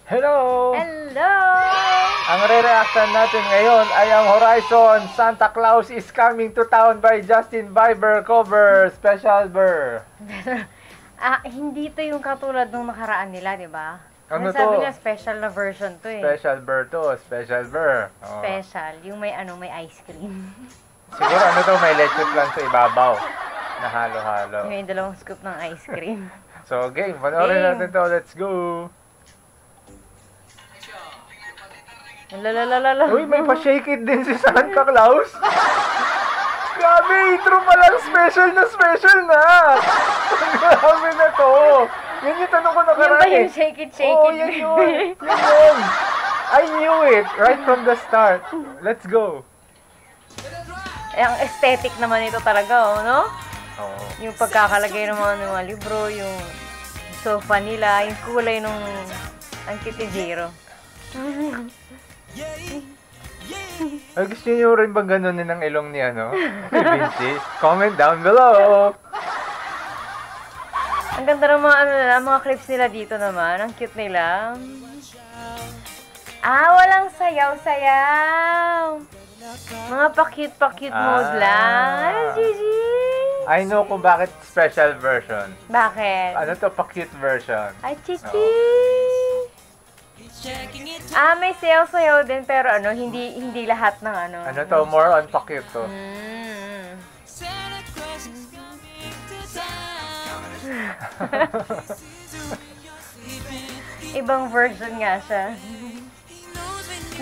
Hello! Hello! Ang re-reactan natin ngayon ay ang Horizon Santa Claus is Coming to Town by Justin Bieber cover Special Burr. Hindi to yung katulad nung nakaraan nila, di ba? Ano Sabi to? niya special na version to eh. Special Burr to, Special Burr. Oh. Special. Yung may may ice cream. Siguro ano to, may leche plan sa ibabaw na halo-halo. May dalawang scoop ng ice cream. So game, panoorin Game. natin to. Let's go! Lalalala. Uy, may pa-shake it din si Santa Claus. Grabe, intro pa lang special na. Grabe na to. Yan yung tanong ko Yun nakaraan ba yung shake it, shake Oo, it? yan yun. Yan yun. I knew it right from the start. Let's go. Ang aesthetic naman ito talaga, no? Oo. Yung pagkakalagay ng mga libro, yung sofa nila, yung kulay nung ang kitijiro. Ay, gusto niyo rin bang ganunin ang ilong ni ano? Ni Vinci? Comment down below. Ang ganda ng mga, mga clips nila dito naman. Ang cute nila. Walang sayaw-sayaw. Mga pa-cute mode lang. Ay, Gigi. I know kung bakit special version. Bakit? Ano to, pa-cute version? Ay, Chichi. May sayaw-sayaw din pero hindi lahat ng Ano to, more on pa-cute to. Ibang version nga siya.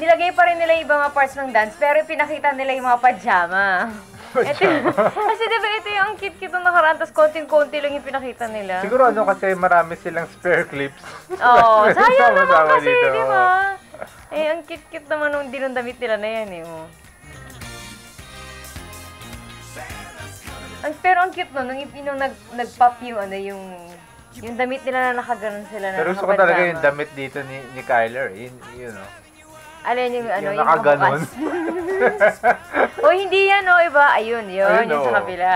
Nilagay pa rin nila yung ibang mga parts ng dance, pero pinakita nila yung mga pajama. Kasi diba ito yung cute-cute ng nakaraan, tapos konting-konti lang yung pinakita nila. Siguro kasi marami silang spare clips. Oo, sayang naman Sama-sama kasi, dito. di ba? Ang cute-cute naman nung dinundamit nila na yan eh. Pero ang cute nun, nung nag-pop yung damit nila na nakaganon sila na Pero gusto ko talaga yung damit dito ni Kyler. Yun know. Alin yung yung nakaganon. O hindi yan iba. Ayun, yung sa kabila.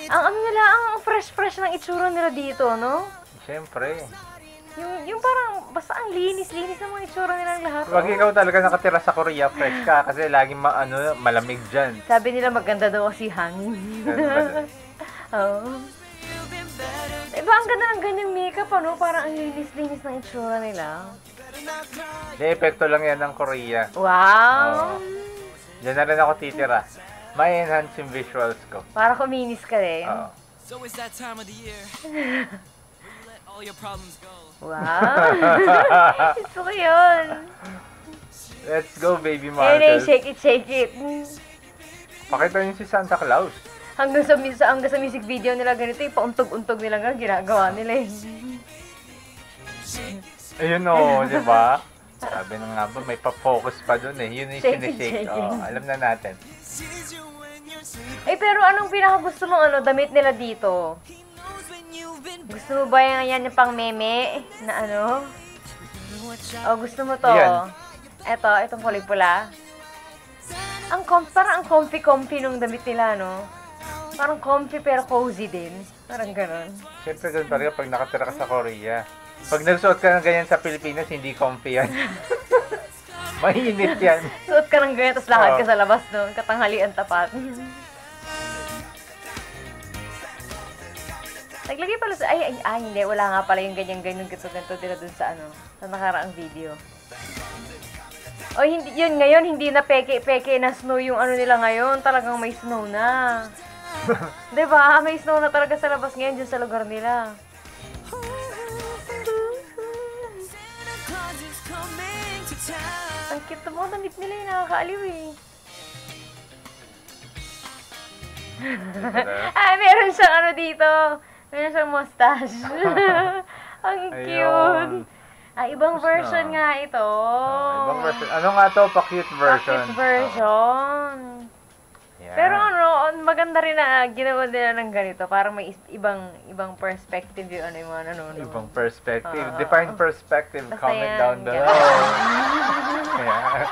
Ang nila, ang fresh ng itsura nila dito, no? Siyempre. Yung parang, basta ang linis-linis ng mga itsura nilang lahat. Pag ikaw talaga nakatira sa Korea, fresh ka. Kasi laging malamig dyan. Sabi nila maganda daw kasi hangin. Oo. Diba ang ganda ng ganyang makeup, Parang ang linis-linis ng itsura nila. Di, epekto lang yan ng Korea. Wow! Diyan na rin ako titira. May enhance yung visuals ko. Para kuminis ka rin. So it's that time of the year. Let all your problems go. Wow! Gusto ko yun. Let's go, baby Ayun Marcos. shake it. Pakita niyo si Santa Claus. Hanggang sa music video nila ganito, pauntog-untog nila nga, ginagawa nila eh. Ayun di ba? Sabi na nga ba, may pa-focus pa dun eh. Yun yung sinishake. Alam na natin. Pero anong pinakagusto mong damit nila dito? Gusto mo ba yan yung pang meme na O gusto mo to? Yan. Itong kulay pula. Parang ang comfy nung damit nila, Parang comfy pero cozy din. Parang ganon. Siyempre ganun talaga pag nakatira ka sa Korea. Pag nagsuot ka ng ganyan sa Pilipinas, hindi comfy yan. Mainit yan. Suot ka ng ganyan, tapos lakad ka sa labas, katanghalian tapat. Naglagay pala sa... hindi. Wala nga pala yung ganyan-ganyan ganito nila dun sa sa nakaraang video. Hindi, yun ngayon, hindi na peke na snow yung nila ngayon. Talagang may snow na. Diba? May snow na talaga sa labas ngayon dyan sa lugar nila. Ang cute na mga damit nila yung nakakaaliw eh. Meron siyang dito. Meron siyang mustache. Ang cute. Ibang version nga ito. Ibang version. Ano nga to? Pa-cute version. Pa-cute version. Yeah. Pero maganda rin na ginawa nila ng ganito. Parang may ibang perspective yung yung mga nanonood. Ibang perspective. Define perspective. Basta Comment yan, down below. Yeah.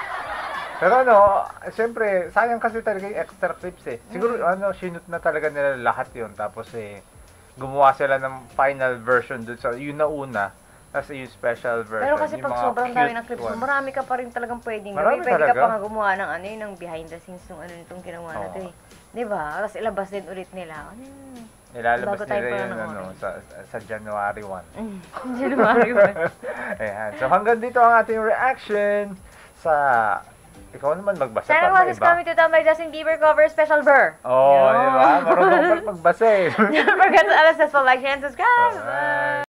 Pero siyempre, sayang kasi talaga yung extra clips eh. Siguro, sinut na talaga nila lahat yun. Tapos gumawa sila ng final version dun sa yung nauna, tapos yung special version. Pero kasi yung pag mga sobrang dami cute ng clips mo, ones. marami ka pa rin talagang pwedeng Marami gawin. Pwede ka talaga? pa nga gumawa ng ano yun, ng behind the scenes ng ano nitong ginawa na to Oo. eh. Di ba? Tapos ilabas din ulit nila. Ano yun? Ilalabas Bago tayo nila pa yun ng ano, sa January 1. January 1. Ayan. So hanggang dito ang ating reaction sa... Ikaw naman magbasa Santa pa Claus is coming to town by Justin Bieber cover special Burr. Oh, di ba? Marunong pa magbasa eh. Don't forget to like, share, and subscribe. Alright.